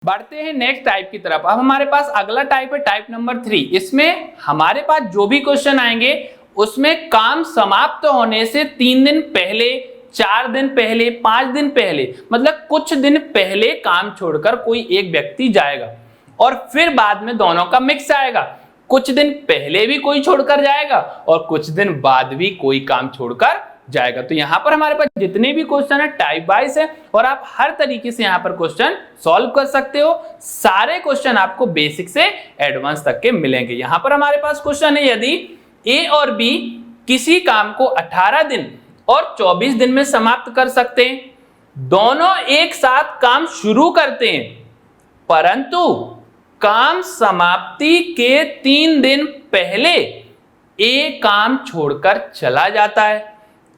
बढ़ते हैं next type की तरफ। अब हमारे पास अगला टाइप है टाइप नंबर 3। इसमें हमारे पास जो भी क्वेश्चन आएंगे उसमें काम समाप्त होने से 3 दिन पहले, 4 दिन पहले, 5 दिन पहले, मतलब कुछ दिन पहले काम छोड़कर कोई एक व्यक्ति जाएगा और फिर बाद में दोनों का मिक्स आएगा। कुछ दिन पहले भी कोई छोड़कर जाएगा और कुछ दिन बाद भी कोई काम छोड़कर जाएगा। तो यहां पर हमारे पास जितने भी क्वेश्चन है टाइप वाइज है और आप हर तरीके से यहां पर क्वेश्चन सॉल्व कर सकते हो। सारे क्वेश्चन आपको बेसिक से एडवांस तक के मिलेंगे। यहां पर हमारे पास क्वेश्चन है, यदि ए और बी किसी काम को 18 दिन और 24 दिन में समाप्त कर सकते हैं, दोनों एक साथ काम शुरू करते हैं, परंतु काम समाप्ति के 3 दिन पहले ए काम छोड़कर चला जाता है,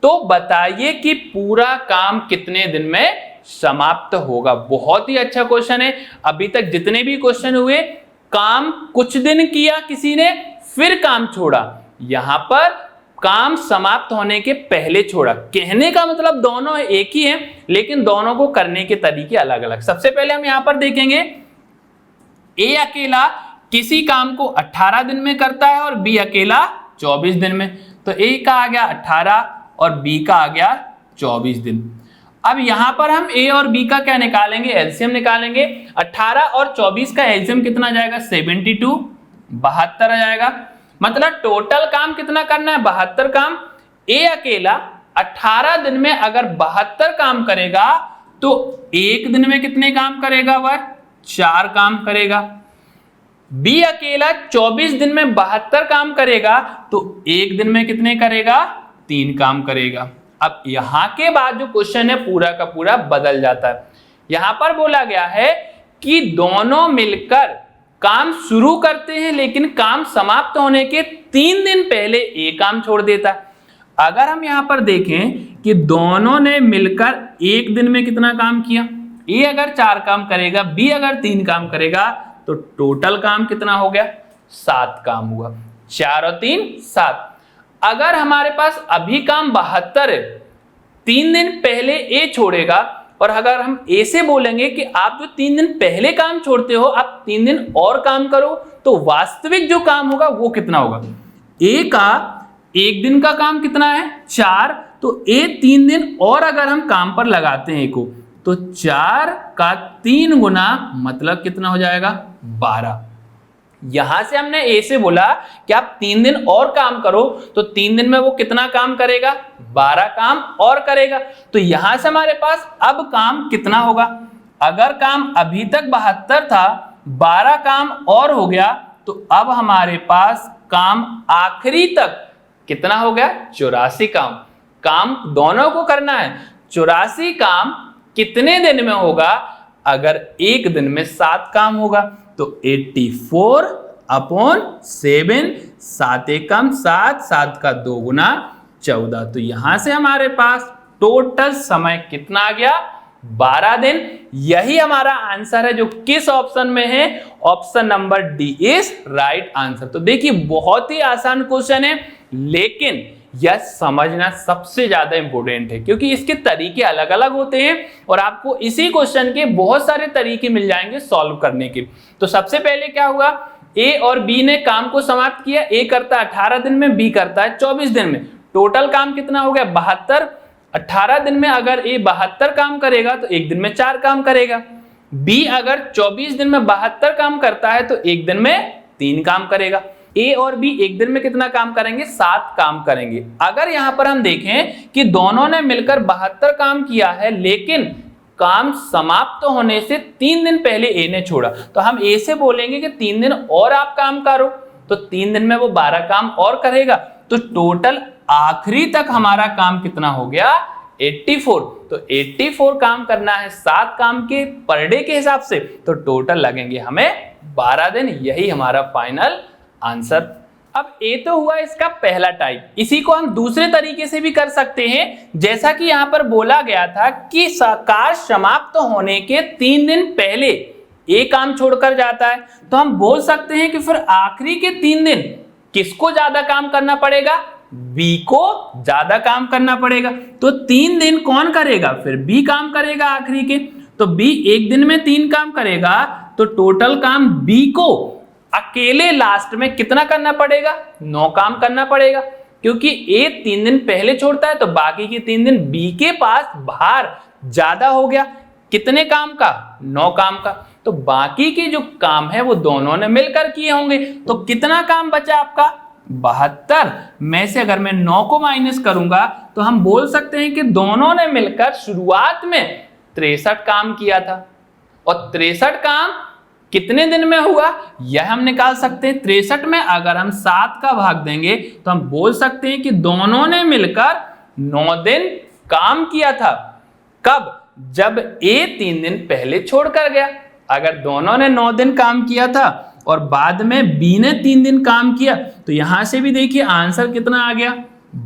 तो बताइए कि पूरा काम कितने दिन में समाप्त होगा। बहुत ही अच्छा क्वेश्चन है। अभी तक जितने भी क्वेश्चन हुए, काम कुछ दिन किया किसी ने, फिर काम छोड़ा। यहां पर काम समाप्त होने के पहले छोड़ा। कहने का मतलब दोनों एक ही है, लेकिन दोनों को करने के तरीके अलग अलग। सबसे पहले हम यहां पर देखेंगे, ए अकेला किसी काम को 18 दिन में करता है और बी अकेला 24 दिन में। तो ए का आ गया 18 और बी का आ गया 24 दिन। अब यहां पर हम ए और बी का क्या निकालेंगे, एलसीएम निकालेंगे। 18 और 24 का एलसीएम कितना जाएगा, 72, 72 आ जाएगा। मतलब टोटल काम कितना करना है, 72 काम। ए अकेला 18 दिन में अगर 72 काम करेगा तो एक दिन में कितने काम करेगा, वह 4 काम करेगा। बी अकेला 24 दिन में 72 काम करेगा तो एक दिन में कितने करेगा, 3 काम करेगा। अब यहां के बाद जो क्वेश्चन है पूरा का पूरा बदल जाता है। यहां पर बोला गया है कि दोनों मिलकर काम शुरू करते हैं, लेकिन काम समाप्त होने के 3 दिन पहले ए काम छोड़ देता है। अगर हम यहां पर देखें कि दोनों ने मिलकर एक दिन में कितना काम किया, ए अगर 4 काम करेगा, बी अगर 3 काम करेगा, तो टोटल काम कितना हो गया, 7 काम हुआ। 4 और 3 7। अगर हमारे पास अभी काम 72 है, 3 दिन पहले ए छोड़ेगा, और अगर हम ए से बोलेंगे कि आप जो 3 दिन पहले काम छोड़ते हो आप 3 दिन और काम करो, तो वास्तविक जो काम होगा वो कितना होगा। ए का एक दिन का काम कितना है, 4, तो ए 3 दिन और अगर हम काम पर लगाते हैं ए को, तो 4 का 3 गुना मतलब कितना हो जाएगा, 12। यहां से हमने ए से बोला कि आप 3 दिन और काम करो, तो 3 दिन में वो कितना काम करेगा, 12 काम और करेगा। तो यहां से हमारे पास अब काम कितना होगा, अगर काम अभी तक 72 था, 12 काम और हो गया, तो अब हमारे पास काम आखिरी तक कितना हो गया, 84 काम। काम दोनों को करना है। 84 काम कितने दिन में होगा, अगर एक दिन में 7 काम होगा तो 84 अपॉन 7, 7 एकम 7, 7 का 2 गुना 14। तो यहां से हमारे पास टोटल समय कितना आ गया, 12 दिन। यही हमारा आंसर है जो किस ऑप्शन में है, option number D is right answer. तो देखिए बहुत ही आसान क्वेश्चन है, लेकिन यह समझना सबसे ज्यादा इंपॉर्टेंट है, क्योंकि इसके तरीके अलग अलग होते हैं और आपको इसी क्वेश्चन के बहुत सारे तरीके मिल जाएंगे सॉल्व करने के। तो सबसे पहले क्या हुआ, ए और बी ने काम को समाप्त किया। ए करता है 18 दिन में, बी करता है 24 दिन में। टोटल काम कितना हो गया, 72। 18 दिन में अगर ए 72 काम करेगा तो एक दिन में 4 काम करेगा। बी अगर 24 दिन में 72 काम करता है तो एक दिन में 3 काम करेगा। ए और बी एक दिन में कितना काम करेंगे, 7 काम करेंगे। अगर यहां पर हम देखें कि दोनों ने मिलकर 72 काम किया है, लेकिन काम समाप्त होने से 3 दिन पहले ए ने छोड़ा, तो हम ए से बोलेंगे कि 3 दिन और आप काम करो, तो 3 दिन में वो 12 काम और करेगा। तो टोटल आखिरी तक हमारा काम कितना हो गया, 84। तो 84 काम करना है 7 काम के पर डे के हिसाब से, तो टोटल लगेंगे हमें 12 दिन। यही हमारा फाइनल आंसर। अब ए तो हुआ इसका पहला टाइप। इसी को हम दूसरे तरीके से भी कर सकते हैं, जैसा कि यहां पर बोला गया था कि कार्य समाप्त होने के 3 दिन पहले ए काम छोड़कर जाता है, तो हम बोल सकते हैं कि फिर आखिरी के 3 दिन किसको ज्यादा काम करना पड़ेगा, बी को ज्यादा काम करना पड़ेगा। तो 3 दिन कौन करेगा, फिर बी काम करेगा आखिरी के। तो बी एक दिन में 3 काम करेगा तो टोटल काम बी को अकेले लास्ट में कितना करना पड़ेगा, 9 काम करना पड़ेगा, क्योंकि ए 3 दिन पहले छोड़ता है तो बाकी के 3 दिन बी के पास भार ज्यादा हो गया। कितने काम का, 9 काम का। तो बाकी के जो काम है वो दोनों ने मिलकर किए होंगे। तो कितना काम बचा आपका, 72 में से अगर मैं 9 को माइनस करूंगा तो हम बोल सकते हैं कि दोनों ने मिलकर शुरुआत में 63 काम किया था। और 63 काम कितने दिन में हुआ यह हम निकाल सकते हैं। 63 में अगर हम 7 का भाग देंगे तो हम बोल सकते हैं कि दोनों ने मिलकर 9 दिन काम किया था। कब, जब ए 3 दिन पहले छोड़कर गया। अगर दोनों ने 9 दिन काम किया था और बाद में बी ने 3 दिन काम किया तो यहां से भी देखिए आंसर कितना आ गया,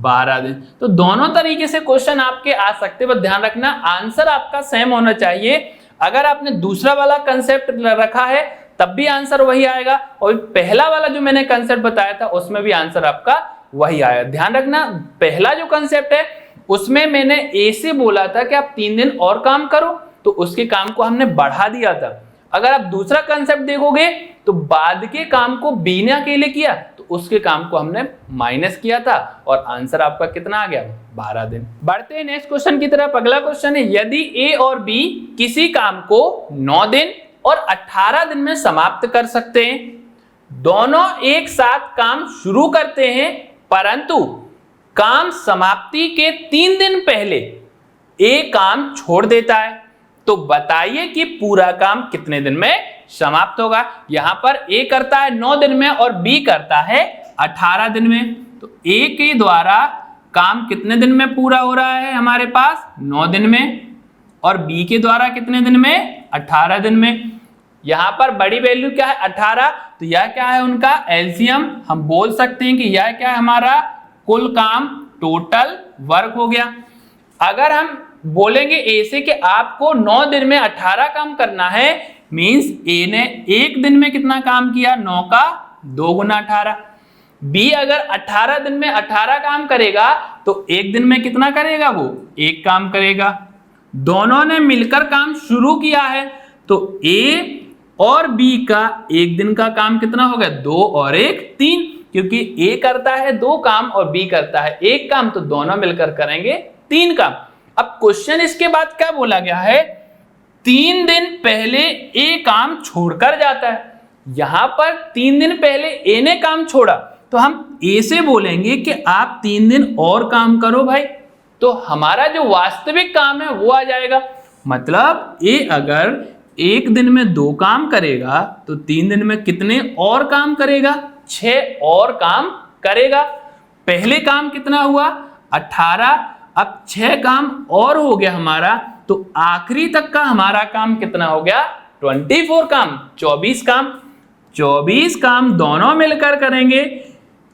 12 दिन। तो दोनों तरीके से क्वेश्चन आपके आ सकते हैं, बस ध्यान रखना आंसर आपका सेम होना चाहिए। अगर आपने दूसरा वाला कंसेप्ट रखा है तब भी आंसर वही आएगा, और पहला वाला जो मैंने कंसेप्ट बताया था उसमें भी आंसर आपका वही आया। ध्यान रखना, पहला जो कंसेप्ट है उसमें मैंने ए से बोला था कि आप 3 दिन और काम करो, तो उसके काम को हमने बढ़ा दिया था। अगर आप दूसरा कंसेप्ट देखोगे तो बाद के काम को बी ने अकेले किया तो उसके काम को हमने माइनस किया था, और आंसर आपका कितना आ गया, 12 दिन। बढ़ते हैं नेक्स्ट क्वेश्चन की तरफ। अगला क्वेश्चन है, यदि ए और बी किसी काम को 9 दिन और 18 दिन में समाप्त कर सकते हैं, दोनों एक साथ काम शुरू करते हैं, परंतु काम समाप्ति के 3 दिन पहले ए काम छोड़ देता है, तो बताइए कि पूरा काम कितने दिन में समाप्त होगा। यहां पर ए करता है 9 दिन में और बी करता है 18 दिन में। तो ए के द्वारा काम कितने दिन में पूरा हो रहा है हमारे पास, 9 दिन में, और बी के द्वारा कितने दिन में, 18 दिन में। यहां पर बड़ी वैल्यू क्या है, 18, तो यह क्या है उनका एलसीएम। हम बोल सकते हैं कि यह क्या है हमारा कुल काम, टोटल वर्क हो गया। अगर हम बोलेंगे ए से कि आपको 9 दिन में 18 काम करना है, मींस ए ने एक दिन में कितना काम किया, 9 का 2 गुना 18। बी अगर 18 दिन में 18 काम करेगा तो एक दिन में कितना करेगा, वो 1 काम करेगा। दोनों ने मिलकर काम शुरू किया है तो ए और बी का एक दिन का काम कितना हो गया, 2 और 1 3, क्योंकि ए करता है 2 काम और बी करता है 1 काम, तो दोनों मिलकर करेंगे 3 काम। अब क्वेश्चन इसके बाद क्या बोला गया है, 3 दिन पहले ए काम छोड़कर जाता है। यहां पर 3 दिन पहले ए ने काम छोड़ा तो हम ए से बोलेंगे कि आप 3 दिन और काम करो भाई, तो हमारा जो वास्तविक काम है वो आ जाएगा। मतलब ए अगर एक दिन में 2 काम करेगा तो 3 दिन में कितने और काम करेगा, 6 और काम करेगा। पहले काम कितना हुआ, 18, अब 6 काम और हो गया हमारा, तो आखिरी तक का हमारा काम कितना हो गया, 24 काम, 24 काम। 24 काम दोनों मिलकर करेंगे,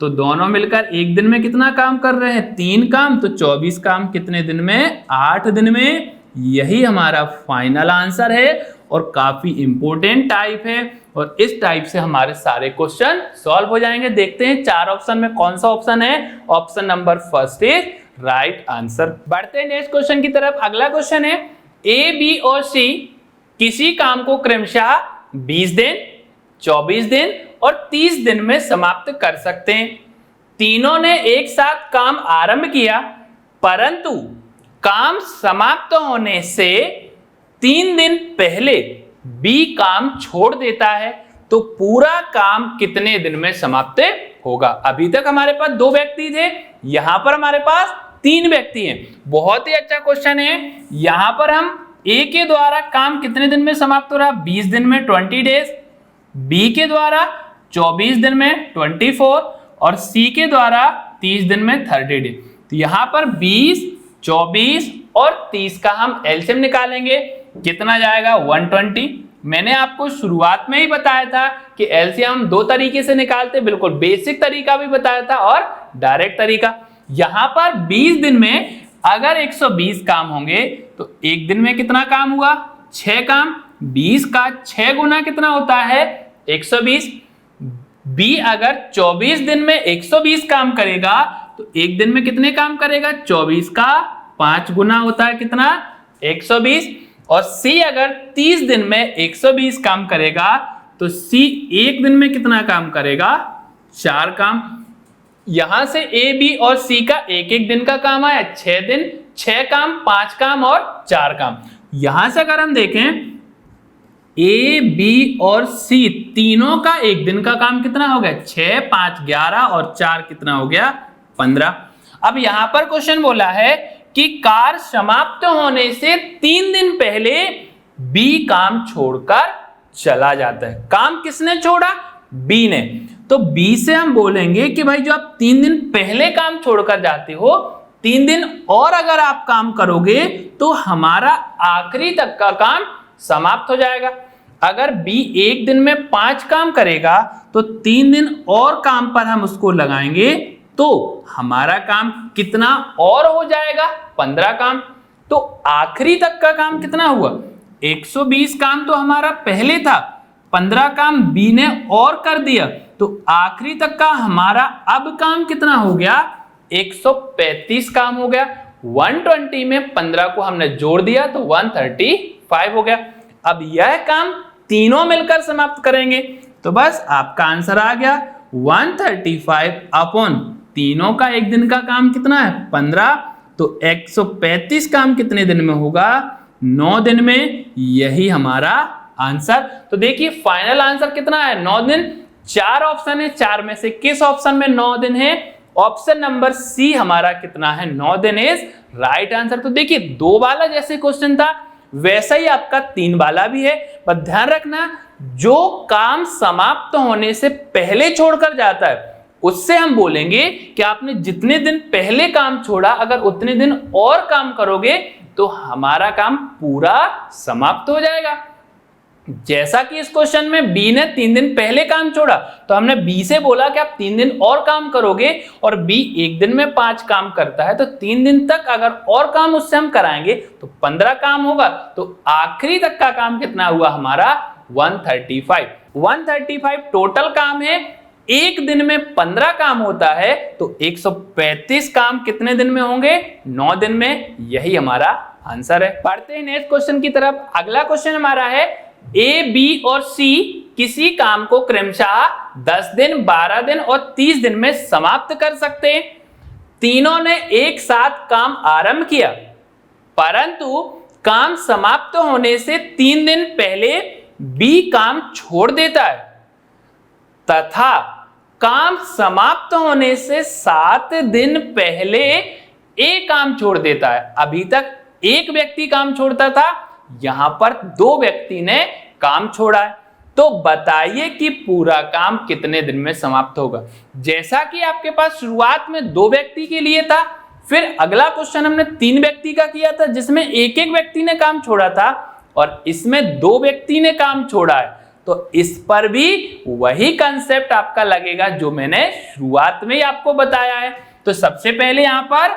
तो दोनों मिलकर एक दिन में कितना काम कर रहे हैं, 3 काम, तो 24 काम कितने दिन में, 8 दिन में। यही हमारा फाइनल आंसर है और काफी इंपॉर्टेंट टाइप है, और इस टाइप से हमारे सारे क्वेश्चन सॉल्व हो जाएंगे। देखते हैं 4 ऑप्शन में कौन सा ऑप्शन है। Option number first is right answer. बढ़ते हैं नेक्स्ट क्वेश्चन की तरफ। अगला क्वेश्चन है, ए बी और सी किसी काम को क्रमशः 20 दिन 24 दिन और 30 दिन में समाप्त कर सकते हैं। तीनों ने एक साथ काम आरंभ किया, परंतु काम समाप्त होने से 3 दिन पहले बी काम छोड़ देता है, तो पूरा काम कितने दिन में समाप्त होगा। अभी तक हमारे पास 2 व्यक्ति थे, यहां पर हमारे पास 3 व्यक्ति हैं। बहुत ही अच्छा क्वेश्चन है। यहां पर हम ए के द्वारा काम कितने दिन में समाप्त हो रहा है, 20 दिन में 20 डेज, बी के द्वारा 24 दिन में 24, और सी के द्वारा 30 दिन में 30 डेज। तो यहां पर 20, 24 और 30 का हम एलसीएम निकालेंगे, कितना जाएगा, 120। मैंने आपको शुरुआत में ही बताया था कि एलसीएम हम 2 तरीके से निकालते, बिल्कुल बेसिक तरीका भी बताया था और डायरेक्ट तरीका। यहां पर 20 दिन में अगर 120 काम होंगे तो एक दिन में कितना काम हुआ, 6 काम। 20 का 6 गुना कितना होता है, 120। बी अगर 24 दिन में 120 काम करेगा तो एक दिन में कितने काम करेगा, 24 का 5 गुना होता है कितना, 120। और सी अगर 30 दिन में 120 काम करेगा तो सी एक दिन में कितना काम करेगा? 4 काम। यहां से ए बी और सी का एक एक दिन का काम आया 6 दिन, 6 काम, 5 काम और 4 काम। यहां से अगर हम देखें ए बी और सी तीनों का एक दिन का काम कितना हो गया? 6, 5, 11 और 4 कितना हो गया? 15। अब यहां पर क्वेश्चन बोला है कि कार्य समाप्त होने से 3 दिन पहले बी काम छोड़कर चला जाता है। काम किसने छोड़ा? बी ने। तो बी से हम बोलेंगे कि भाई जो आप 3 दिन पहले काम छोड़कर जाते हो, 3 दिन और अगर आप काम करोगे तो हमारा आखिरी तक का काम समाप्त हो जाएगा। अगर बी एक दिन में 5 काम करेगा तो 3 दिन और काम पर हम उसको लगाएंगे तो हमारा काम कितना और हो जाएगा? 15 काम। तो आखिरी तक का काम कितना हुआ? 120 काम तो हमारा पहले था, 15 काम बी ने और कर दिया, तो आखिरी तक का हमारा अब काम कितना हो गया? 135 काम हो गया। 120 में 15 को हमने जोड़ दिया तो 135 हो गया। अब यह काम तीनों मिलकर समाप्त करेंगे तो बस आपका आंसर आ गया 135 अपॉन तीनों का एक दिन का काम कितना है? 15। तो 135 काम कितने दिन में होगा? 9 दिन में। यही हमारा आंसर। तो देखिए फाइनल आंसर कितना है? 9 दिन। 4 ऑप्शन है, 4 में से किस ऑप्शन में 9 दिन है? ऑप्शन नंबर सी हमारा कितना है? 9 दिन इज राइट आंसर। तो देखिए 2 वाला जैसे क्वेश्चन था वैसा ही आपका 3 वाला भी है, पर ध्यान रखना जो काम समाप्त होने से पहले छोड़कर जाता है उससे हम बोलेंगे कि आपने जितने दिन पहले काम छोड़ा अगर उतने दिन और काम करोगे तो हमारा काम पूरा समाप्त हो जाएगा। जैसा कि इस क्वेश्चन में बी ने 3 दिन पहले काम छोड़ा तो हमने बी से बोला कि आप 3 दिन और काम करोगे और बी एक दिन में 5 काम करता है तो 3 दिन तक अगर और काम उससे हम कराएंगे तो 15 काम होगा। तो आखिरी तक का काम कितना हुआ हमारा? 135। 135 टोटल काम है। एक दिन में 15 काम होता है तो 135 काम कितने दिन में होंगे? 9 दिन में। यही हमारा आंसर है। बढ़ते हैं नेक्स्ट क्वेश्चन की तरफ। अगला क्वेश्चन हमारा है ए, बी और सी किसी काम को क्रमशः 10 दिन, 12 दिन और 30 दिन में समाप्त कर सकते हैं। तीनों ने एक साथ काम आरंभ किया परंतु काम समाप्त होने से 3 दिन पहले बी काम छोड़ देता है तथा काम समाप्त होने से 7 दिन पहले ए काम छोड़ देता है। अभी तक एक व्यक्ति काम छोड़ता था, यहां पर 2 व्यक्ति ने काम छोड़ा है। तो बताइए कि पूरा काम कितने दिन में समाप्त होगा। जैसा कि आपके पास शुरुआत में 2 व्यक्ति के लिए था, फिर अगला क्वेश्चन हमने 3 व्यक्ति का किया था जिसमें एक एक व्यक्ति ने काम छोड़ा था और इसमें 2 व्यक्ति ने काम छोड़ा है। तो इस पर भी वही कंसेप्ट आपका लगेगा जो मैंने शुरुआत में ही आपको बताया है। तो सबसे पहले यहां पर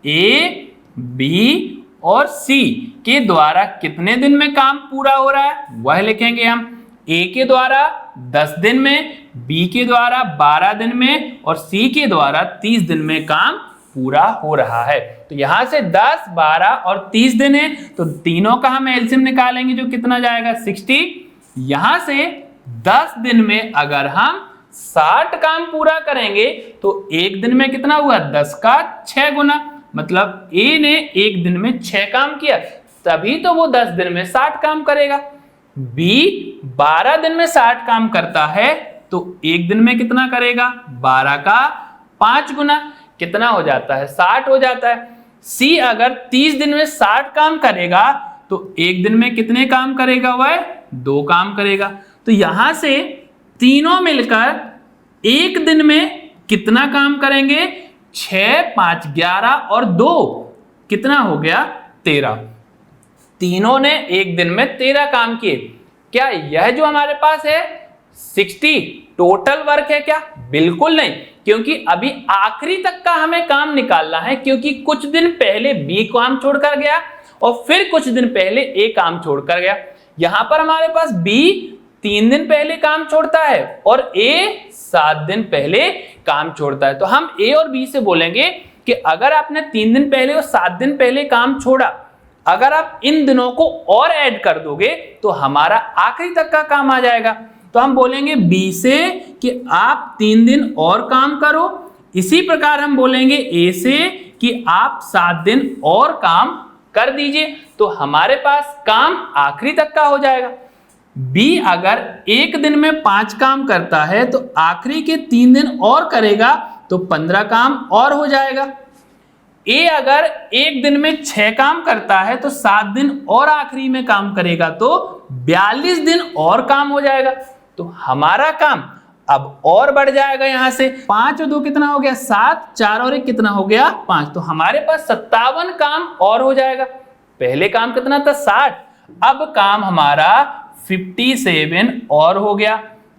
ए, बी और सी के द्वारा कितने दिन में काम पूरा हो रहा है वह लिखेंगे हम। ए के द्वारा 10 दिन में, बी के द्वारा 12 दिन में और सी के द्वारा 30 दिन में काम पूरा हो रहा है। तो यहां से 10, 12 और 30 दिन है तो तीनों का हम एलसीएम निकालेंगे जो कितना जाएगा? 60। यहां से 10 दिन में अगर हम 60 काम पूरा करेंगे तो एक दिन में कितना हुआ? 10 का 6 गुना, मतलब ए ने एक दिन में 6 काम किया तभी तो वो 10 दिन में 60 काम करेगा। बी 12 दिन में 60 काम करता है तो एक दिन में कितना करेगा? 12 का 5 गुना, कितना हो जाता है? 60 हो जाता है। सी अगर 30 दिन में 60 काम करेगा तो एक दिन में कितने काम करेगा? वह 2 काम करेगा। तो यहां से तीनों मिलकर एक दिन में कितना काम करेंगे? 6, 5, 11 और 2 कितना हो गया? 13। तीनों ने एक दिन में 13 काम किए। क्या यह जो हमारे पास है 60 टोटल वर्क है क्या? बिल्कुल नहीं, क्योंकि अभी आखिरी तक का हमें काम निकालना है, क्योंकि कुछ दिन पहले बी काम छोड़कर गया और फिर कुछ दिन पहले ए काम छोड़कर गया। यहां पर हमारे पास बी 3 दिन पहले काम छोड़ता है और ए 7 दिन पहले काम छोड़ता है। तो हम ए और बी से बोलेंगे कि अगर आपने 3 दिन पहले और 7 दिन पहले काम छोड़ा अगर आप इन दिनों को और ऐड कर दोगे तो हमारा आखिरी तक का काम आ जाएगा। तो हम बोलेंगे बी से कि आप 3 दिन और काम करो। इसी प्रकार हम बोलेंगे ए से कि आप 7 दिन और काम कर दीजिए। तो हमारे पास काम आखिरी तक का हो जाएगा। बी अगर एक दिन में 5 काम करता है तो आखिरी के 3 दिन और करेगा तो 15 काम और हो जाएगा। ए अगर एक दिन में 6 काम करता है तो 7 दिन और आखिरी में काम करेगा तो 42 दिन और काम हो जाएगा। तो हमारा काम अब और बढ़ जाएगा। यहां से 5 और 2 कितना हो गया 7, 4 और 1 कितना हो गया 5। तो हमारे पास 57 काम और हो जाएगा। पहले काम कितना था 60, अब काम हमारा 57 और हो गया।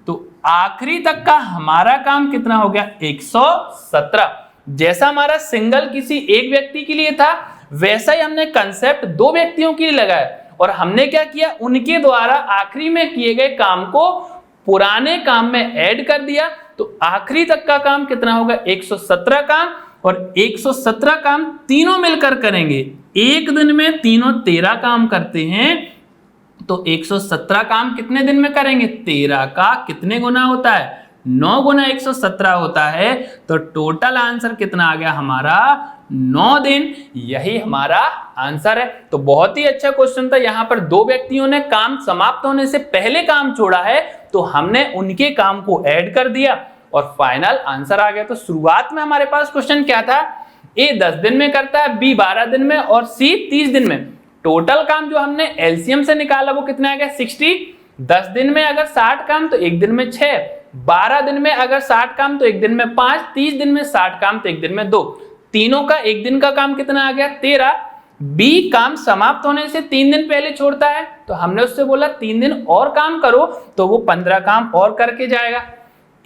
तो आखिरी तक का हमारा काम कितना हो गया 117। जैसा हमारा सिंगल किसी एक व्यक्ति के लिए था वैसा ही हमने कंसेप्ट 2 व्यक्तियों के लिए लगाया और हमने क्या किया, उनके द्वारा आखिरी में किए गए काम को पुराने काम में ऐड कर दिया। तो आखिरी तक का काम कितना होगा 117 काम, और 117 काम तीनों मिलकर करेंगे। एक दिन में तीनों 13 काम करते हैं तो 117 काम कितने दिन में करेंगे, 13 का कितने गुना होता है 9 गुना 117 होता है। तो टोटल आंसर कितना आ गया हमारा 9 दिन। यही हमारा आंसर है। तो बहुत ही अच्छा क्वेश्चन था। यहां पर 2 व्यक्तियों ने काम समाप्त होने से पहले काम छोड़ा है तो हमने उनके काम को ऐड कर दिया और फाइनल आंसर आ गया। तो शुरुआत में हमारे पास क्वेश्चन क्या था, ए 10 दिन में करता है, बी 12 दिन में और सी 30 दिन में। टोटल काम जो हमने एलसीएम से निकाला वो कितना आ गया 60। 10 दिन में अगर 60 काम तो एक दिन में 6, 12 दिन में अगर 60 काम तो एक दिन में 5, 30 दिन में 60 काम तो एक दिन में 2। तीनों का एक दिन का काम कितना आ गया 13। बी काम समाप्त होने से 3 दिन पहले छोड़ता है तो हमने उससे बोला 3 दिन और काम करो तो वो 15 काम और करके जाएगा।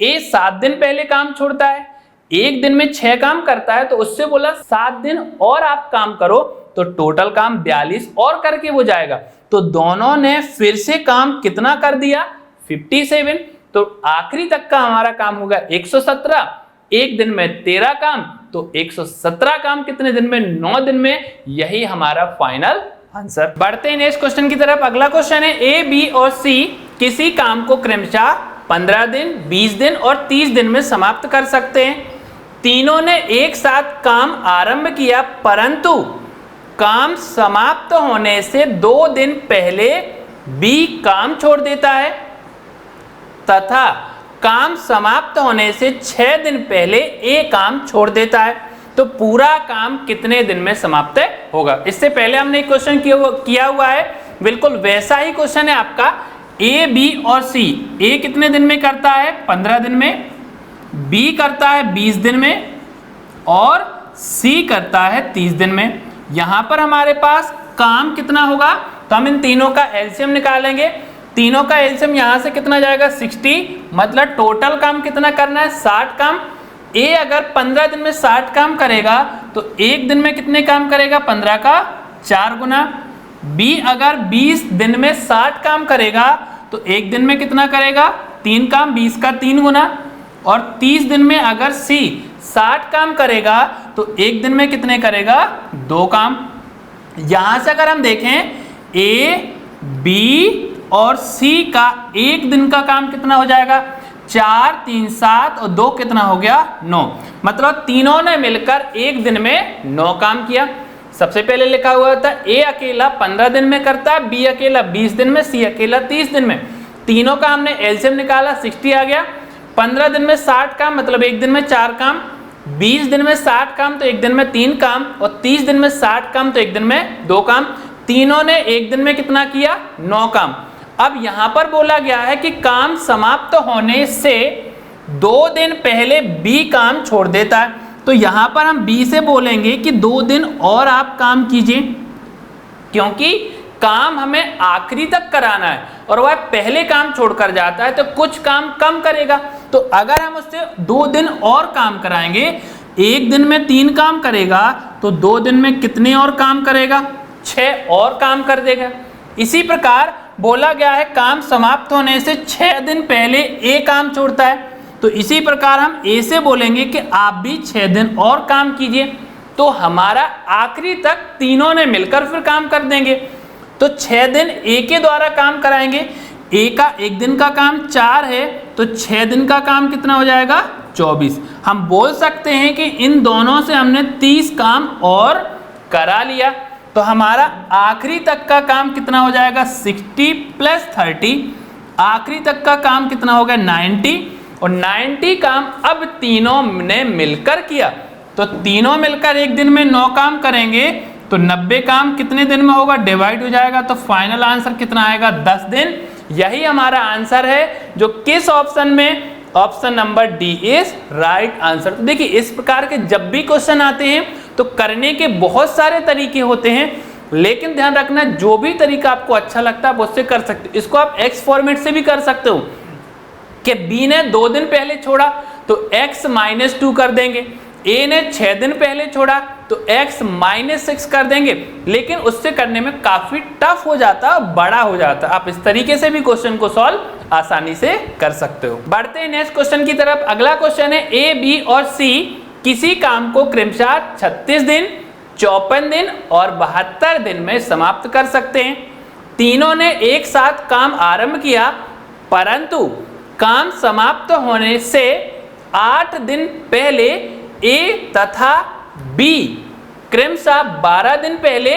ए 7 दिन पहले काम छोड़ता है, एक दिन में 6 काम करता है तो उससे बोला 7 दिन और आप काम करो तो टोटल काम 42 और करके वो जाएगा। तो दोनों ने फिर से काम कितना कर दिया 57। तो आखिरी तक का हमारा काम होगा 117। एक दिन में 13 काम तो 117 काम कितने दिन में 9 दिन में। यही हमारा फाइनल आंसर। बढ़ते हैं नेक्स्ट क्वेश्चन की तरफ। अगला क्वेश्चन है ए, बी और सी किसी काम को क्रमशः 15 दिन, 20 दिन और 30 दिन में समाप्त कर सकते हैं। तीनों ने एक साथ काम आरंभ किया परंतु काम समाप्त होने से 2 दिन पहले बी काम छोड़ देता है तथा काम समाप्त होने से 6 दिन पहले ए काम छोड़ देता है। तो पूरा काम कितने दिन में समाप्त होगा। इससे पहले हमने एक क्वेश्चन किया हुआ है, बिल्कुल वैसा ही क्वेश्चन है आपका। ए, बी और सी, ए कितने दिन में करता है 15 दिन में, बी करता है 20 दिन में और सी करता है 30 दिन में। यहां पर हमारे पास काम कितना होगा तो हम इन तीनों का एलसीएम निकालेंगे। तीनों का एलसीएम यहां से कितना जाएगा 60, मतलब टोटल काम कितना करना है 60 काम। ए अगर 15 दिन में 60 काम करेगा तो एक दिन में कितने काम करेगा 15 का 4 गुना। बी अगर 20 दिन में 60 काम करेगा तो एक दिन में कितना करेगा 3 काम, 20 का 3 गुना। और 30 दिन में अगर सी 60 काम करेगा तो एक दिन में कितने करेगा 2 काम। यहां से अगर हम देखें ए, बी और सी का एक दिन का काम कितना हो जाएगा 4, 3, 7 और 2 कितना हो गया 9। मतलब तीनों ने मिलकर एक दिन में 9 काम किया। सबसे पहले लिखा हुआ था ए अकेला 15 दिन में करता है, बी अकेला 20 दिन में, सी अकेला 30 दिन में। तीनों का हमने एलसीएम निकाला 60 आ गया। 15 दिन में 60 काम मतलब एक दिन में 4 काम, 20 दिन में 60 काम तो एक दिन में 3 काम और 30 दिन में 60 काम तो एक दिन में 2 काम। तीनों ने एक दिन में कितना किया 9 काम। अब यहां पर बोला गया है कि काम समाप्त होने से 2 दिन पहले बी काम छोड़ देता है। तो यहां पर हम बी से बोलेंगे कि 2 दिन और आप काम कीजिए क्योंकि काम हमें आखिरी तक कराना है और वह पहले काम छोड़कर जाता है तो कुछ काम कम करेगा। तो अगर हम उससे 2 दिन और काम कराएंगे, एक दिन में 3 काम करेगा तो 2 दिन में कितने और काम करेगा 6 और काम कर देगा। इसी प्रकार बोला गया है काम समाप्त होने से 6 दिन पहले ए काम छोड़ता है। तो इसी प्रकार हम ए से बोलेंगे कि आप भी 6 दिन और काम कीजिए। तो हमारा आखिरी तक तीनों ने मिलकर फिर काम कर देंगे। तो 6 दिन ए के द्वारा काम कराएंगे। ए का एक दिन का काम 4 है, तो 6 दिन का काम कितना हो जाएगा 24। हम बोल सकते हैं कि इन दोनों से हमने 30 काम और करा लिया। तो हमारा आखिरी तक का काम कितना हो जाएगा 60 + 30, आखिरी तक का काम कितना हो गया 90, और 90 काम अब तीनों ने मिलकर किया। तो तीनों मिलकर एक दिन में 9 काम करेंगे, तो 90 काम कितने दिन में होगा, डिवाइड हो जाएगा। तो फाइनल आंसर कितना आएगा 10 दिन। यही हमारा आंसर है, जो किस ऑप्शन में, option number D is right answer. तो देखिए इस प्रकार के जब भी क्वेश्चन आते हैं तो करने के बहुत सारे तरीके होते हैं, लेकिन ध्यान रखना जो भी तरीका आपको अच्छा लगता है आप उससे कर सकते हो। इसको आप एक्स फॉर्मेट से भी कर सकते हो कि बी ने 2 दिन पहले छोड़ा तो x - 2 कर देंगे, ए ने 6 दिन पहले छोड़ा तो x - 6 कर देंगे, लेकिन उससे करने में काफी टफ हो जाता है, बड़ा हो जाता है। आप इस तरीके से भी क्वेश्चन को सॉल्व आसानी से कर सकते हो। बढ़ते हैं नेक्स्ट क्वेश्चन की तरफ। अगला क्वेश्चन है ए, बी और सी किसी काम को क्रमशः 36 दिन, 54 दिन और 72 दिन में समाप्त कर सकते हैं। तीनों ने एक साथ काम आरंभ किया, परंतु काम समाप्त होने से 8 दिन पहले ए तथा बी क्रमशः 12 दिन पहले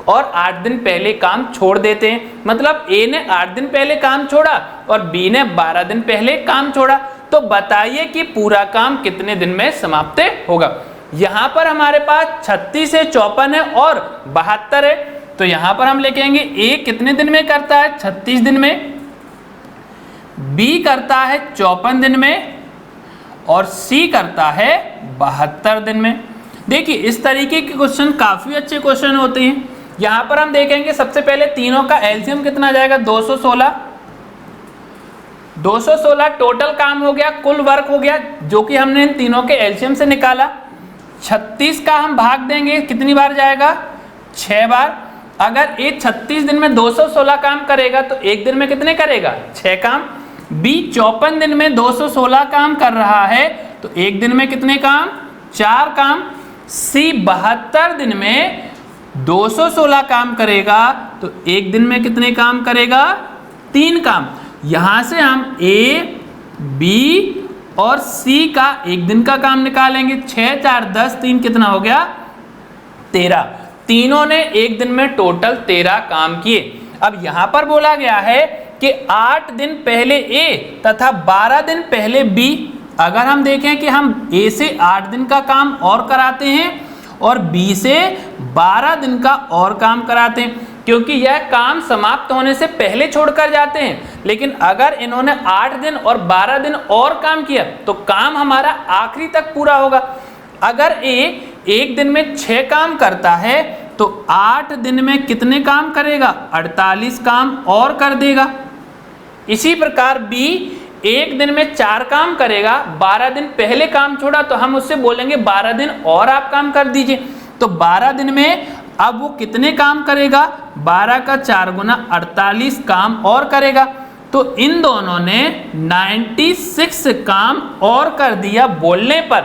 और 8 दिन पहले काम छोड़ देते हैं। मतलब ए ने 8 दिन पहले काम छोड़ा और बी ने 12 दिन पहले काम छोड़ा। तो बताइए कि पूरा काम कितने दिन में समाप्त होगा। यहां पर हमारे पास 36 से 54 है और 72 है, तो यहां पर हम लिखेंगे ए कितने दिन में करता है 36 दिन में, बी करता है 54 दिन में और सी करता है 72 दिन में। देखिए इस तरीके के क्वेश्चन काफी अच्छे क्वेश्चन होते हैं। यहां पर हम देखेंगे सबसे पहले तीनों का एलसीएम कितना जाएगा 216 टोटल काम हो गया, कुल वर्क हो गया, जो कि हमने इन तीनों के एलसीएम से निकाला। 36 का हम भाग देंगे, कितनी बार जाएगा 6 बार। अगर ये 36 दिन में 216 काम करेगा तो एक दिन में कितने करेगा 6 काम। बी 54 दिन में 216 काम कर रहा है तो एक दिन में कितने काम 4 काम। सी 72 दिन में 216 काम करेगा तो एक दिन में कितने काम करेगा 3 काम। यहां से हम ए, बी और सी का एक दिन का काम निकालेंगे। 6 4 10 3 कितना हो गया 13। तीनों ने एक दिन में टोटल 13 काम किए। अब यहां पर बोला गया है कि 8 दिन पहले ए तथा 12 दिन पहले बी। अगर हम देखें कि हम ए से 8 दिन का काम और कराते हैं और बी से 12 दिन का और काम कराते हैं, क्योंकि यह काम समाप्त होने से पहले छोड़कर जाते हैं। लेकिन अगर इन्होंने 8 दिन और 12 दिन और काम किया तो काम हमारा आखिरी तक पूरा होगा। अगर ए एक दिन में 6 काम करता है तो 8 दिन में कितने काम करेगा 48 काम और कर देगा। इसी प्रकार बी एक दिन में 4 काम करेगा, 12 दिन पहले काम छोड़ा तो हम उससे बोलेंगे 12 दिन और आप काम कर दीजिए। तो 12 दिन में अब वो कितने काम करेगा 12 का 4 गुना 48 काम और करेगा। तो इन दोनों ने 96 काम और कर दिया बोलने पर,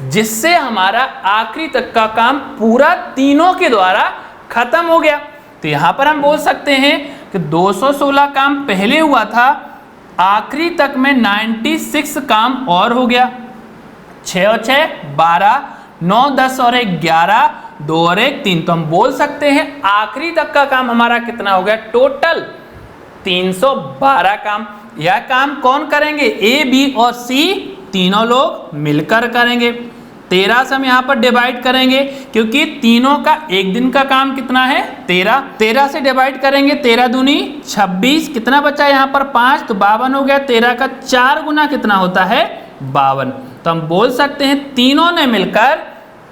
जिससे हमारा आखिरी तक का काम पूरा तीनों के द्वारा खत्म हो गया। तो यहां पर हम बोल सकते हैं कि 216 काम पहले हुआ था, आखिरी तक में 96 काम और हो गया। 6 और 6 12, 9 10 और 1 11, 2 और 1 3। तो हम बोल सकते हैं आखिरी तक का काम हमारा कितना हो गया टोटल 312 काम। यह काम कौन करेंगे ए, बी और सी तीनों लोग मिलकर करेंगे। 13 से हम यहाँ पर डिवाइड करेंगे क्योंकि तीनों का एक दिन का काम कितना है 13। 13 से डिवाइड करेंगे, 13 दूनी 26, कितना बचा यहाँ पर 5, तो 52 हो गया। 13 का 4 गुना कितना होता है 52। तो हम बोल सकते हैं तीनों ने मिलकर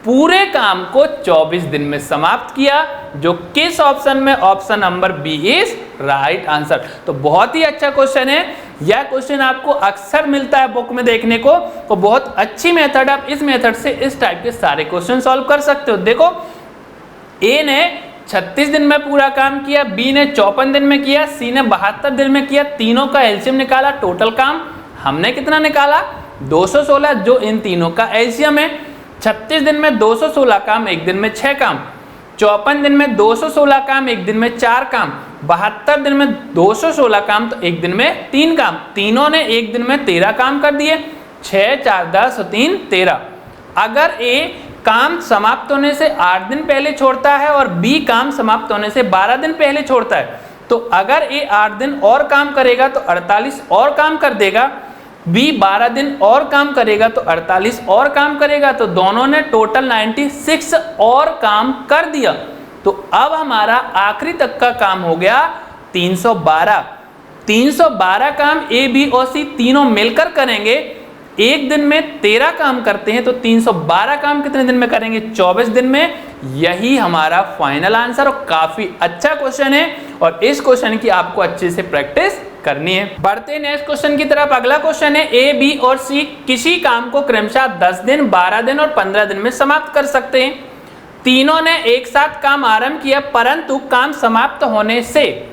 पूरे काम को 24 दिन में समाप्त किया, जो किस ऑप्शन में, option number B is right answer. तो बहुत ही अच्छा क्वेश्चन है। यह क्वेश्चन आपको अक्सर मिलता है बुक में देखने को, तो बहुत अच्छी मेथड। आप इस मेथड से इस टाइप के सारे क्वेश्चन सॉल्व कर सकते हो। देखो ए ने 36 दिन में पूरा काम किया, बी ने 54 दिन में किया, सी ने 72 दिन में किया। तीनों का एलसीएम निकाला, टोटल काम हमने कितना निकाला 216, जो इन तीनों का एलसीएम है। 36 दिन में 216 काम, एक दिन में 6 काम। 54 दिन में 216 काम, एक दिन में 4 काम। 72 दिन में 216 काम, तो एक दिन में 3 काम। तीनों ने एक दिन में 13 काम कर दिए। 6 4 10 और 3 13। अगर ए काम समाप्त होने से 8 दिन पहले छोड़ता है और बी काम समाप्त होने से 12 दिन पहले छोड़ता है, तो अगर ए 8 दिन और काम करेगा तो 48 और काम कर देगा, बी 12 दिन और काम करेगा तो 48 और काम करेगा, तो दोनों ने टोटल 96 और काम कर दिया। तो अब हमारा आखिरी तक का काम हो गया 312। 312 काम ए बी और सी तीनों मिलकर करेंगे। एक दिन में 13 काम करते हैं, तो 312 काम कितने दिन में करेंगे? 24 दिन में। यही हमारा फाइनल आंसर, और काफी अच्छा क्वेश्चन है, और इस क्वेश्चन की आपको अच्छे से प्रैक्टिस करनी है। बढ़ते हैं नेक्स्ट क्वेश्चन की तरफ। अगला क्वेश्चन है, ए बी और सी किसी काम को क्रमशः 10 दिन 12 दिन और 15 दिन में समाप्त कर सकते हैं। तीनों ने एक साथ काम आरंभ किया, परंतु काम समाप्त होने से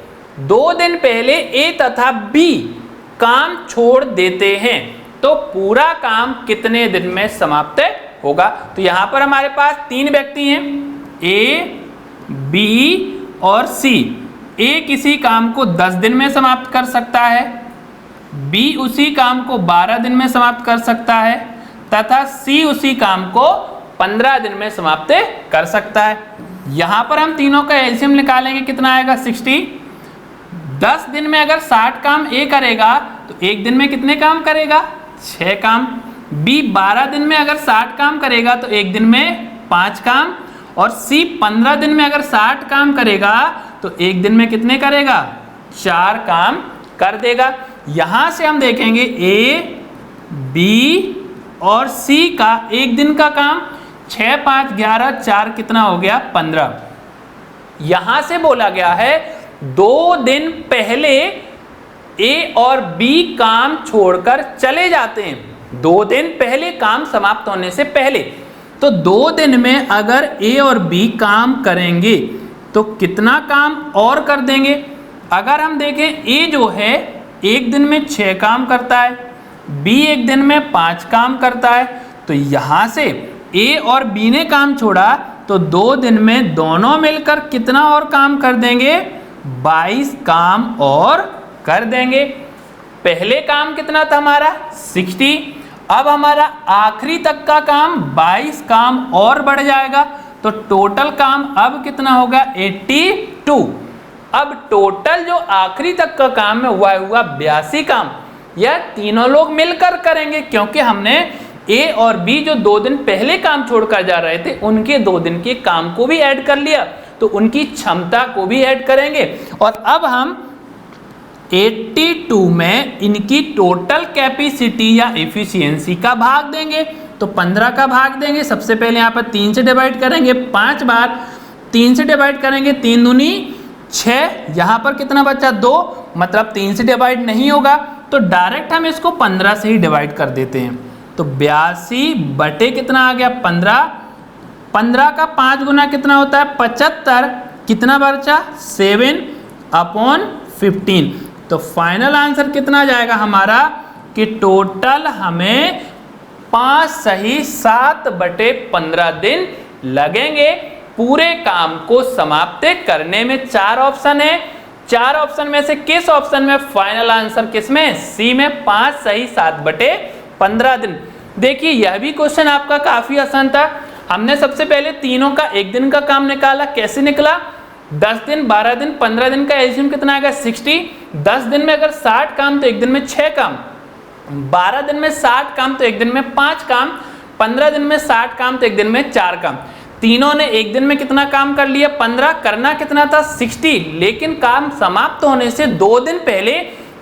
2 दिन पहले ए तथा बी काम छोड़ देते हैं, तो पूरा काम कितने दिन में समाप्त होगा? तो यहां पर हमारे पास 3 व्यक्ति हैं, ए बी और सी। ए किसी काम को 10 दिन में समाप्त कर सकता है, बी उसी काम को 12 दिन में समाप्त कर सकता है, तथा सी उसी काम को 15 दिन में समाप्त कर सकता है। यहां पर हम तीनों का एलसीएम निकालेंगे, कितना आएगा? 60। 10 दिन में अगर 60 काम ए करेगा तो एक दिन में कितने काम करेगा? 6 काम। बी 12 दिन में अगर 60 काम करेगा तो एक दिन में 5 काम, और सी 15 दिन में अगर 60 काम करेगा तो एक दिन में कितने करेगा? 4 काम कर देगा। यहां से हम देखेंगे ए बी और सी का एक दिन का काम 6 5 11 4 कितना हो गया? 15। यहां से बोला गया है 2 दिन पहले ए और बी काम छोड़कर चले जाते हैं। 2 दिन पहले, काम समाप्त होने से पहले। तो 2 दिन में अगर ए और बी काम करेंगे तो कितना काम और कर देंगे? अगर हम देखें, ए जो है एक दिन में 6 काम करता है, बी एक दिन में 5 काम करता है, तो यहां से ए और बी ने काम छोड़ा तो 2 दिन में दोनों मिलकर कितना और काम कर देंगे? 22 काम और कर देंगे। पहले काम कितना था हमारा? 60। अब हमारा आखिरी तक का काम 22 काम और बढ़ जाएगा, तो टोटल काम अब कितना होगा? 82। अब टोटल जो आखिरी तक का काम है वह हुआ 82 काम। यह तीनों लोग मिलकर करेंगे, क्योंकि हमने ए और बी जो 2 दिन पहले काम छोड़कर जा रहे थे उनके 2 दिन के काम को भी ऐड कर लिया, तो उनकी क्षमता को भी ऐड करेंगे। और अब हम 82 में इनकी टोटल कैपेसिटी या एफिशिएंसी का भाग देंगे, तो 15 का भाग देंगे। सबसे पहले यहाँ पर 3 से डिवाइड करेंगे 5 बार, 3 से डिवाइड करेंगे 3 दूनी 6, यहाँ पर कितना बचा? 2, मतलब 3 से डिवाइड नहीं होगा, तो डायरेक्ट हम इसको 15 से ही डिवाइड कर देते हैं। तो 82 बटे कितना आ गया? 15। 15 का 5 गुना कितना होता है? 75। कितना बचा? 7/15। तो फाइनल आंसर कितना जाएगा हमारा? कि टोटल हमें 5 सही 7/15 दिन लगेंगे पूरे काम को समाप्त करने में। 4 ऑप्शन है, 4 ऑप्शन में से किस ऑप्शन में फाइनल आंसर किसमें? सी में, 5 सही 7/15 दिन। देखिए यह भी क्वेश्चन आपका काफी आसान था। हमने सबसे पहले तीनों का एक दिन का काम निकाला। कैसे निकला? 10 दिन 12 दिन 15 दिन का एलसीएम कितना आएगा? 60। 10 दिन में अगर 60 काम तो एक दिन में 6 काम, 12 दिन में 60 काम तो एक दिन में 5 काम, 15 दिन में 60 काम तो एक दिन में 4 काम। तीनों ने एक दिन में कितना काम कर लिया? 15। करना कितना था? 60। लेकिन काम समाप्त होने से 2 दिन पहले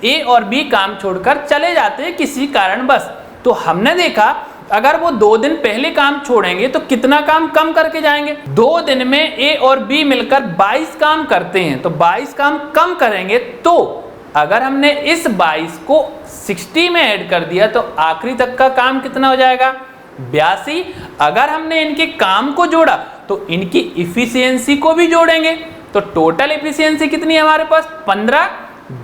ए और बी काम छोड़कर चले जाते हैं किसी कारणवश। तो हमने देखा अगर वो 2 दिन पहले काम छोड़ेंगे तो कितना काम कम करके जाएंगे? 2 दिन में ए और बी मिलकर 22 काम करते हैं, तो 22 काम कम करेंगे। तो अगर हमने इस 22 को 60 में ऐड कर दिया तो आखिरी तक का काम कितना हो जाएगा? 82। अगर हमने इनके काम को जोड़ा तो इनकी इफिशियंसी को भी जोड़ेंगे, तो टोटल इफिशियंसी कितनी है हमारे पास? 15।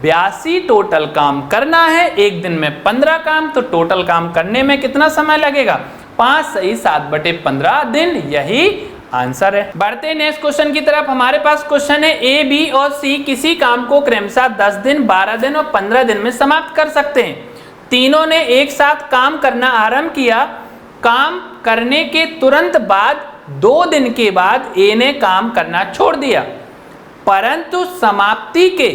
82 टोटल काम करना है, एक दिन में 15 काम, तो टोटल काम करने में कितना समय लगेगा? 5 सही 7/15 दिन, यही आंसर है। बढ़ते नेक्स्ट क्वेश्चन की तरफ। हमारे पास क्वेश्चन है ए, बी और सी किसी काम को क्रमशः 10 दिन, 12 दिन और 15 दिन में समाप्त कर सकते हैं। तीनों ने एक साथ काम करना आरंभ किया। काम करने के तुरंत बाद 2 दिन के बाद ए ने काम करना छोड़ दिया, परंतु समाप्ति के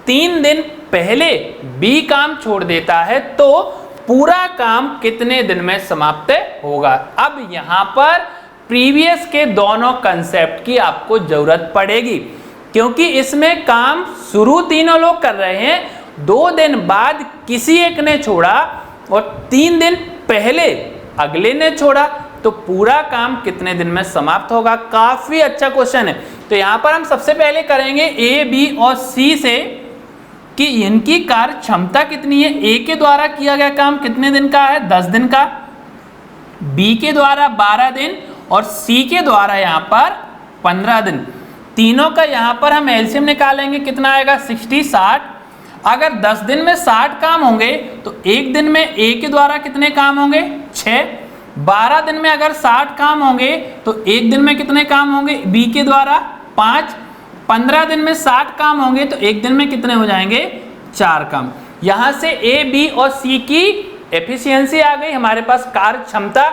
3 दिन पहले बी काम छोड़ देता है, तो पूरा काम कितने दिन में समाप्त होगा। अब यहां पर प्रीवियस के दोनों कंसेप्ट की आपको जरूरत पड़ेगी, क्योंकि इसमें काम शुरू तीनों लोग कर रहे हैं, 2 दिन बाद किसी एक ने छोड़ा और 3 दिन पहले अगले ने छोड़ा, तो पूरा काम कितने दिन में समाप्त होगा। काफी अच्छा क्वेश्चन है। तो यहां पर हम सबसे पहले करेंगे ए, बी और सी से कि इनकी कार्य क्षमता कितनी है। ए के द्वारा किया गया काम कितने दिन का है, 10 दिन का, बी के द्वारा 12 दिन और सी के द्वारा यहाँ पर 15 दिन। तीनों का यहाँ पर हम एलसीएम निकालेंगे, कितना आएगा 60 60। अगर 10 दिन में 60 काम होंगे तो एक दिन में ए के द्वारा कितने काम होंगे 6। 12 दिन में अगर 60 काम होंगे तो एक दिन में कितने काम होंगे बी के द्वारा 5। 15 दिन में 60 काम होंगे तो एक दिन में कितने हो जाएंगे 4 काम। यहां से ए, बी और सी की एफिशिएंसी आ गई। हमारे पास कार्य क्षमता,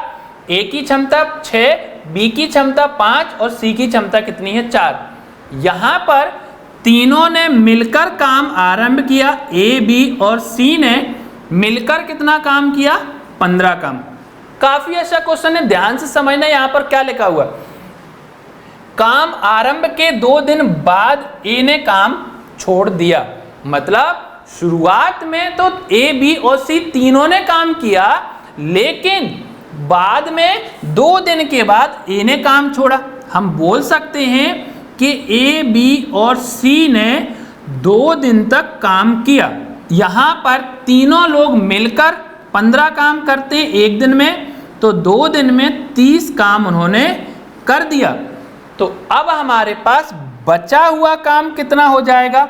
ए की क्षमता 6, बी की क्षमता 5 और सी की क्षमता कितनी है 4। यहां पर तीनों ने मिलकर काम आरंभ किया। ए, बी और सी ने मिलकर कितना काम किया 15 काम। काफी अच्छा क्वेश्चन है, ध्यान से समझना यहां पर क्या लिखा हुआ। काम आरंभ के 2 दिन बाद ए ने काम छोड़ दिया, मतलब शुरुआत में तो ए, बी और सी तीनों ने काम किया, लेकिन बाद में 2 दिन के बाद ए ने काम छोड़ा। हम बोल सकते हैं कि ए, बी और सी ने 2 दिन तक काम किया। यहां पर तीनों लोग मिलकर 15 काम करते हैं एक दिन में, तो 2 दिन में 30 काम उन्होंने कर दिया। तो अब हमारे पास बचा हुआ काम कितना हो जाएगा।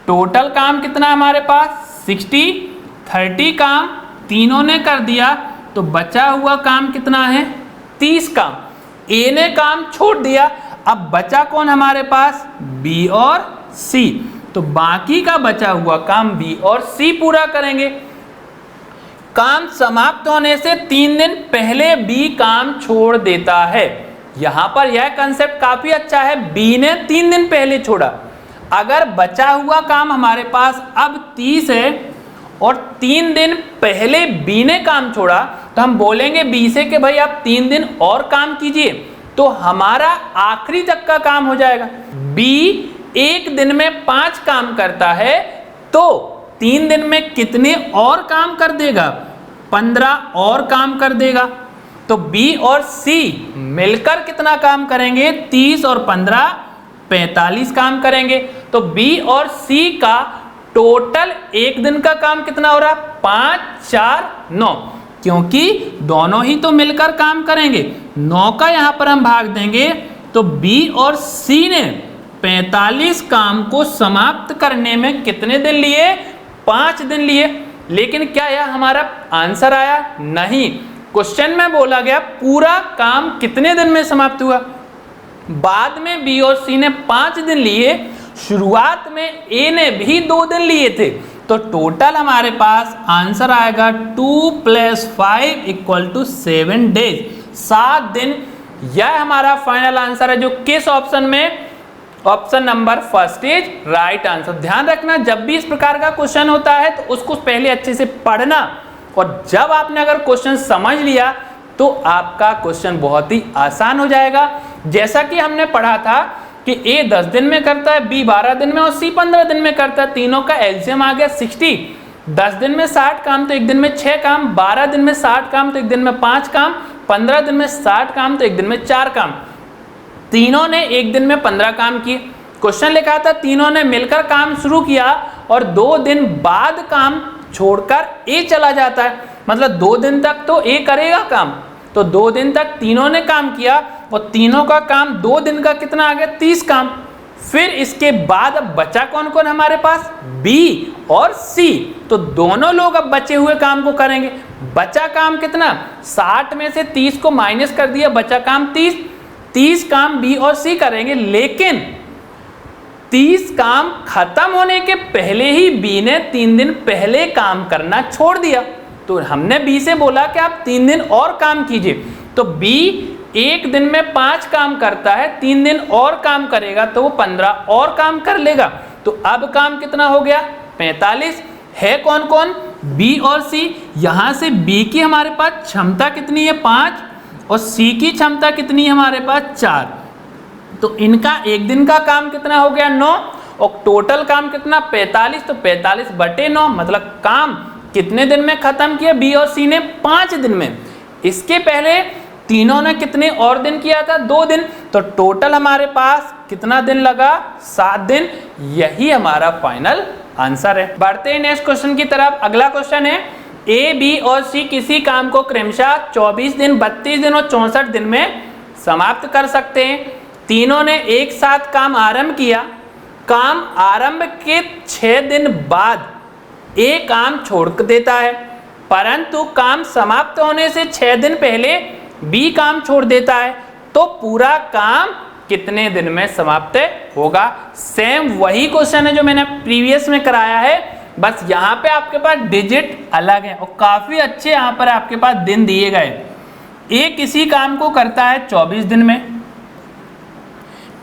टोटल काम कितना हमारे पास 60, 30 काम तीनों ने कर दिया, तो बचा हुआ काम कितना है 30 काम। ए ने काम छोड़ दिया, अब बचा कौन हमारे पास बी और सी, तो बाकी का बचा हुआ काम बी और सी पूरा करेंगे। काम समाप्त होने से 3 दिन पहले बी काम छोड़ देता है। यहां पर यह कंसेप्ट काफी अच्छा है, बी ने 3 दिन पहले छोड़ा। अगर बचा हुआ काम हमारे पास अब 30 है और 3 दिन पहले बी ने काम छोड़ा, तो हम बोलेंगे बी से कि भाई आप 3 दिन और काम कीजिए, तो हमारा आखिरी तक का काम हो जाएगा। बी एक दिन में 5 काम करता है, तो 3 दिन में कितने और काम कर देगा 15 और काम कर देगा। तो बी और सी मिलकर कितना काम करेंगे 30 और 15 45 काम करेंगे। तो बी और सी का टोटल एक दिन का काम कितना हो रहा 5 4 9, क्योंकि दोनों ही तो मिलकर काम करेंगे। 9 का यहां पर हम भाग देंगे, तो बी और सी ने 45 काम को समाप्त करने में कितने दिन लिए 5 दिन लिए। लेकिन क्या यह हमारा आंसर आया, नहीं। क्वेश्चन में बोला गया पूरा काम कितने दिन में समाप्त हुआ। बाद में बी और सी ने 5 दिन लिए, शुरुआत में ए ने भी 2 दिन लिए थे, तो टोटल हमारे पास आंसर आएगा 2 + 5 = 7 डेज, 7 दिन। यह हमारा फाइनल आंसर है, जो किस ऑप्शन में, option number first is right answer. ध्यान रखना, जब भी इस प्रकार का क्वेश्चन होता है तो उसको पहले अच्छे से पढ़ना, और जब आपने अगर क्वेश्चन समझ लिया तो आपका क्वेश्चन बहुत ही आसान हो जाएगा। जैसा कि हमने पढ़ा था कि ए 10 दिन में करता है, बी 12 दिन में और सी 15 दिन में करता है। तीनों का एलसीएम आ गया 60। 10 दिन में 60 काम तो एक दिन में 6 काम, 12 दिन में 60 काम तो एक दिन में 5 काम, 15 दिन में 60 काम तो एक दिन में 4 काम। तीनों ने एक दिन में 15 काम किए। क्वेश्चन लिखा था तीनों ने मिलकर काम शुरू किया और 2 दिन बाद काम छोड़कर ए चला जाता है, मतलब 2 दिन तक तो ए करेगा काम, तो 2 दिन तक तीनों ने काम किया और तीनों का काम 2 दिन का कितना आ गया 30 काम। फिर इसके बाद अब बचा कौन कौन हमारे पास, बी और सी। तो दोनों लोग अब बचे हुए काम को करेंगे। बचा काम कितना, 60 में से 30 को माइनस कर दिया, बचा काम 30 काम बी और सी करेंगे। लेकिन 30 काम खत्म होने के पहले ही बी ने 3 दिन पहले काम करना छोड़ दिया। तो हमने बी से बोला कि आप 3 दिन और काम कीजिए। तो बी एक दिन में 5 काम करता है, 3 दिन और काम करेगा तो वो 15 और काम कर लेगा। तो अब काम कितना हो गया, 45। है कौन कौन, बी और सी। यहां से बी की हमारे पास क्षमता कितनी है, 5, और सी की क्षमता कितनी है हमारे पास, 4। तो इनका एक दिन का काम कितना हो गया, 9, और टोटल काम कितना, 45। तो 45/9 मतलब काम कितने दिन में खत्म किया, बी और सी ने 5 दिन में। इसके पहले तीनों ने कितने और दिन किया था, 2 दिन। तो टोटल हमारे पास कितना दिन लगा, 7 दिन। यही हमारा फाइनल आंसर है। बढ़ते हैं नेक्स्ट क्वेश्चन की तरफ। अगला क्वेश्चन है, ए, बी और सी किसी काम को क्रमशः 24 दिन, 32 दिन और 64 दिन में समाप्त कर सकते हैं। तीनों ने एक साथ काम आरंभ किया। काम आरंभ के 6 दिन बाद ए काम छोड़ देता है, परंतु काम समाप्त होने से 6 दिन पहले बी काम छोड़ देता है। तो पूरा काम कितने दिन में समाप्त होगा। सेम वही क्वेश्चन है जो मैंने प्रीवियस में कराया है, बस यहाँ पे आपके पास डिजिट अलग है और काफी अच्छे यहाँ पर आपके पास दिन दिए गए। ए किसी काम को करता है 24 दिन में,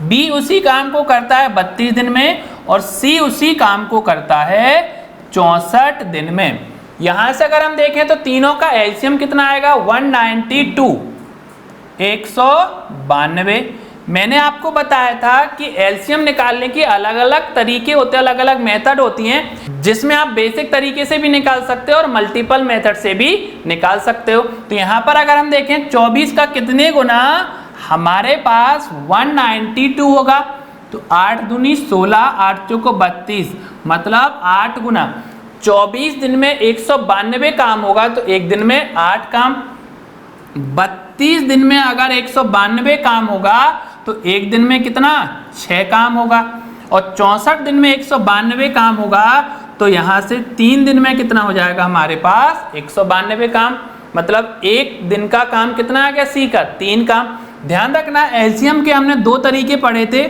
बी उसी काम को करता है 32 दिन में, और सी उसी काम को करता है 64 दिन में। यहां से अगर हम देखें तो तीनों का एलसीएम कितना आएगा, 192, 192। मैंने आपको बताया था कि एलसीएम निकालने की अलग अलग तरीके होते हैं, अलग अलग मेथड होती हैं, जिसमें आप बेसिक तरीके से भी निकाल सकते हो और मल्टीपल मेथड से भी निकाल सकते हो। तो यहाँ पर अगर हम देखें 24 का कितने गुना, हमारे पास 192 होगा। तो 8 दूनी 16, 8 चौको 32, मतलब 8 गुना 24 दिन में 192 काम होगा। तो एक दिन में 8 काम। 32 दिन में अगर 192 काम होगा तो एक दिन में कितना, 6 काम होगा। और 64 दिन में 192 काम होगा तो यहाँ से 3 दिन में कितना हो जाएगा हमारे पास, 192 काम। मतलब एक दिन का काम कितना आ गया, सी का 3 काम। ध्यान रखना एलसीएम के हमने 2 तरीके पढ़े थे।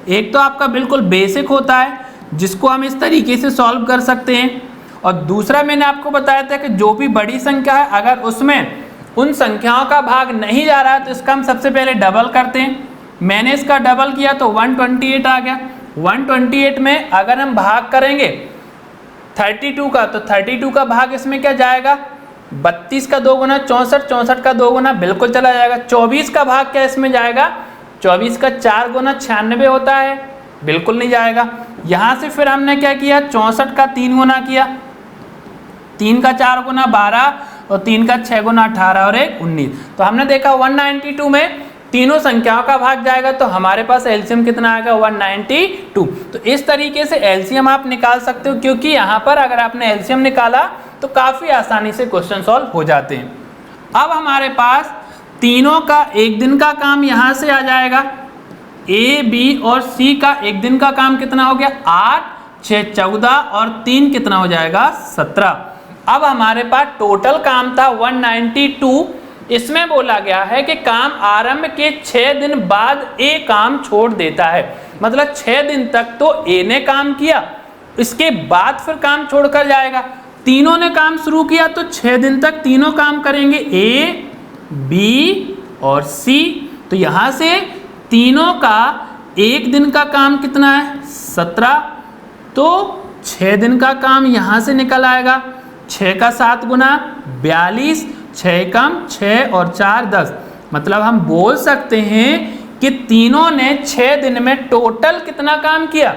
एक तो आपका बिल्कुल बेसिक होता है जिसको हम इस तरीके से सॉल्व कर सकते हैं, और दूसरा मैंने आपको बताया था कि जो भी बड़ी संख्या है अगर उसमें उन संख्याओं का भाग नहीं जा रहा है तो इसका हम सबसे पहले डबल करते हैं। मैंने इसका डबल किया तो 128 आ गया। 128 में अगर हम भाग करेंगे 32 का, तो 32 का भाग इसमें क्या जाएगा, 32 का 2 गुना 64, 64 का 2 गुना बिल्कुल चला जाएगा। 24 का भाग क्या इसमें जाएगा, 24 का 4 गुना 96 होता है, बिल्कुल नहीं जाएगा। यहाँ से फिर हमने क्या किया, 64 का 3 गुना किया, 3 का 4 गुना 12 और 3 का 6 गुना 18 और 1 19। तो हमने देखा 192 में तीनों संख्याओं का भाग जाएगा तो हमारे पास एलसीएम कितना आएगा, 192। तो इस तरीके से एलसीएम आप निकाल सकते हो, क्योंकि यहाँ पर अगर आपने एलसीएम निकाला तो काफ़ी आसानी से क्वेश्चन सॉल्व हो जाते हैं। अब हमारे पास तीनों का एक दिन का काम यहाँ से आ जाएगा। ए, बी और सी का एक दिन का काम कितना हो गया, 8, 6, 14 और 3 कितना हो जाएगा, 17। अब हमारे पास टोटल काम था 192। इसमें बोला गया है कि काम आरंभ के 6 दिन बाद ए काम छोड़ देता है। मतलब 6 दिन तक तो ए ने काम किया, इसके बाद फिर काम छोड़कर जाएगा। तीनों ने काम शुरू किया तो 6 दिन तक तीनों काम करेंगे, ए, बी और सी। तो यहाँ से तीनों का एक दिन का काम कितना है, 17। तो 6 दिन का काम यहाँ से निकल आएगा। 6 का 7 गुना 42, 6 कम 6 और 4 10। मतलब हम बोल सकते हैं कि तीनों ने 6 दिन में टोटल कितना काम किया,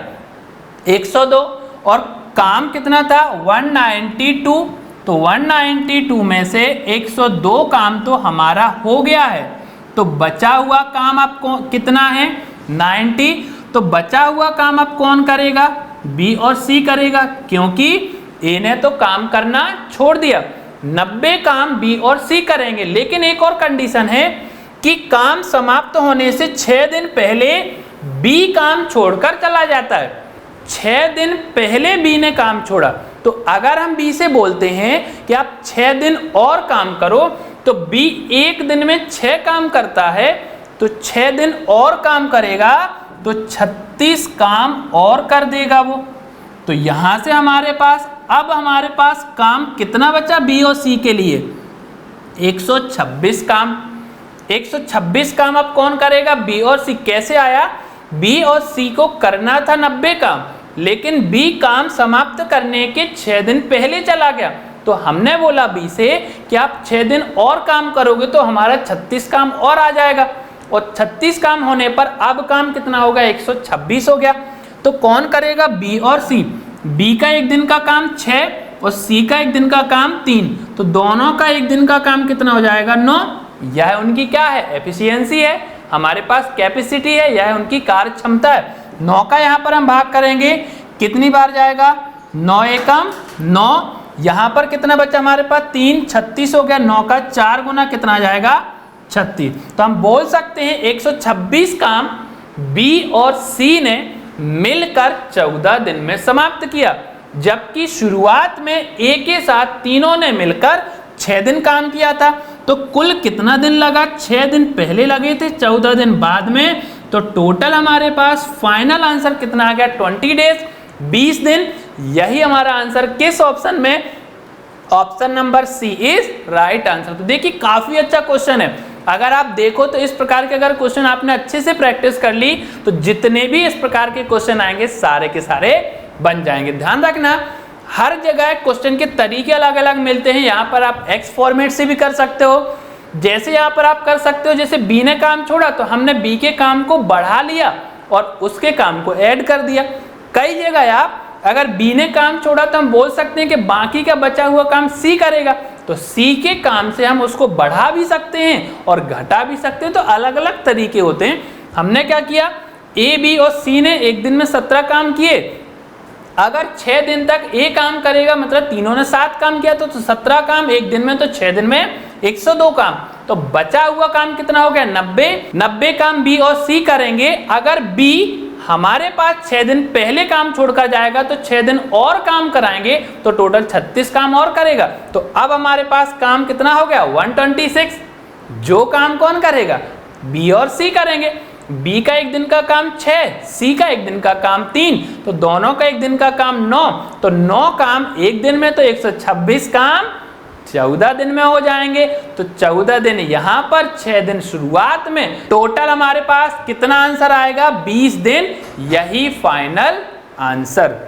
102। और काम कितना था, 192। तो 192 में से 102 काम तो हमारा हो गया है। तो बचा हुआ काम आपको कितना है, 90। तो बचा हुआ काम अब कौन करेगा, बी और सी करेगा, क्योंकि ए ने तो काम करना छोड़ दिया। 90 काम बी और सी करेंगे। लेकिन एक और कंडीशन है कि काम समाप्त होने से 6 दिन पहले बी काम छोड़कर चला जाता है। 6 दिन पहले बी ने काम छोड़ा, तो अगर हम बी से बोलते हैं कि आप 6 दिन और काम करो, तो बी एक दिन में 6 काम करता है, तो 6 दिन और काम करेगा तो 36 काम और कर देगा वो। तो यहां से हमारे पास काम कितना बचा बी और सी के लिए? 126 काम। 126 काम अब कौन करेगा? बी और सी। कैसे आया? बी और सी को करना था 90 काम, लेकिन बी काम समाप्त करने के 6 दिन पहले चला गया, तो हमने बोला बी से कि आप 6 दिन और काम करोगे तो हमारा 36 काम और आ जाएगा, और 36 काम होने पर अब काम कितना होगा? 126 हो गया। तो कौन करेगा? बी और सी। बी का एक दिन का काम 6 और सी का एक दिन का काम 3, तो दोनों का एक दिन का काम कितना हो जाएगा? 9। यह उनकी क्या है? एफिशिएंसी है, हमारे पास कैपेसिटी है, यह उनकी कार्य क्षमता है। 9 का यहाँ पर हम भाग करेंगे, कितनी बार जाएगा? 9 एकम 9। यहाँ पर कितना बचा हमारे पास? 3, 36 हो गया। 9 का 4 गुना कितना जाएगा? 36। तो हम बोल सकते हैं 126 काम बी और सी ने मिलकर 14 दिन में समाप्त किया, जबकि शुरुआत में ए के साथ तीनों ने मिलकर 6 दिन काम किया था। तो कुल कितना दिन लगा? 6 दिन पहले लगे थे, 14 दिन बाद में। तो टोटल हमारे पास फाइनल आंसर कितना आ गया? 20 डेज, 20 दिन। यही हमारा आंसर किस ऑप्शन में? Option number C is right answer. तो देखिए काफी अच्छा क्वेश्चन है। अगर आप देखो तो इस प्रकार के अगर क्वेश्चन आपने अच्छे से प्रैक्टिस कर ली तो जितने भी इस प्रकार के क्वेश्चन आएंगे सारे के सारे बन जाएंगे। ध्यान रखना, हर जगह क्वेश्चन के तरीके अलग अलग मिलते हैं। यहाँ पर आप एक्स फॉर्मेट से भी कर सकते हो, जैसे यहाँ पर आप कर सकते हो जैसे बी ने काम छोड़ा तो हमने बी के काम को बढ़ा लिया और उसके काम को ऐड कर दिया। कई जगह आप अगर बी ने काम छोड़ा तो हम बोल सकते हैं कि बाकी का बचा हुआ काम सी करेगा, तो सी के काम से हम उसको बढ़ा भी सकते हैं और घटा भी सकते हैं। तो अलग अलग तरीके होते हैं। हमने क्या किया? ए, बी और सी ने एक दिन में 17 काम किए। अगर 6 दिन तक ए काम करेगा, मतलब तीनों ने 7 काम किया, तो 17 काम एक दिन में, तो 6 दिन में 102 काम। तो बचा हुआ काम कितना हो गया? 90 काम बी और सी करेंगे। अगर बी हमारे पास 6 दिन पहले काम छोड़कर जाएगा तो 6 दिन और काम कराएंगे, तो टोटल 36 काम और करेगा। तो अब हमारे पास काम कितना हो गया? 126। जो काम कौन करेगा? बी और सी करेंगे। बी का एक दिन का काम 6, सी का एक दिन का काम 3, तो दोनों का एक दिन का काम 9। तो 9 काम एक दिन में, तो 126 काम 14 दिन में हो जाएंगे। तो 14 दिन यहाँ पर, 6 दिन शुरुआत में, टोटल हमारे पास कितना आंसर आएगा? 20 दिन। यही फाइनल आंसर।